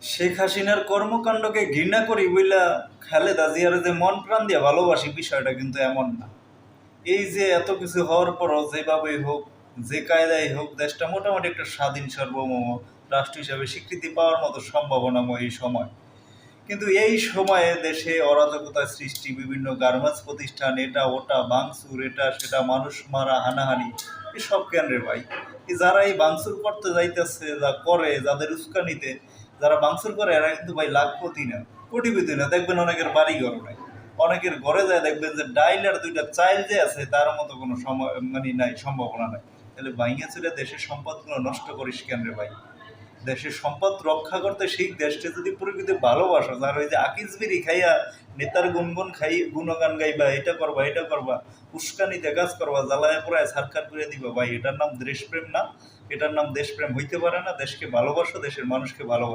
শেখ হাসিনার কর্মকাণ্ডকে ঘৃণা করি বইলা খালেদা জিয়ার যে মন প্রাণ দিয়ে ভালোবাসি, বিষয়টা কিন্তু এমন না। এই যে এত কিছু হওয়ার পরও যেভাবেই হোক, যে কায়দায় হোক, দেশটা মোটামুটি একটা স্বাধীন সার্বভৌম রাষ্ট্র হিসাবে স্বীকৃতি পাওয়ার মতো সম্ভাবনাময় এই সময়। কিন্তু এই সময়ে দেশে অরাজকতার সৃষ্টি, বিভিন্ন গার্মেন্টস প্রতিষ্ঠান, এটা ওটা ভাঙচুর, এটা সেটা, মানুষ মারা, হানাহানি, এসব কেন রে ভাই? যারা এই ভাঙচুর করতে যাইতেছে, যা করে, যাদের উস্কানিতে যারা ভাঙচুর করে, এরা কিন্তু ভাই লাখপতি না, কোটিপতি না। দেখবেন অনেকের বাড়ি ঘর নাই, অনেকের ঘরে যায় দেখবেন যে ডাইল আর দুইটা চাইল যে আছে তার মতো কোনো সময় মানে নাই, সম্ভাবনা নাই। তাহলে ভাইঙে চলে দেশের সম্পদগুলো নষ্ট করিস কেন রে ভাই? দেশের সম্পদ রক্ষা করতে শিখ, দেশটা যদি প্রকৃতি ভালোবাসো, আর ওই যে আকিস বিড়ি খাইয়া নেতার গুনগুন খাই, গুণগান গাইবা, এটা করবা, এটা করবা, উস্কানিতে কাজ করবা, জ্বালায় পোড়ায় সারকার করে দিবা, ভাই এটার নাম দেশপ্রেম না, এটার নাম দেশপ্রেম হইতে পারে না। দেশকে ভালোবাসো, দেশের মানুষকে ভালোবাসো।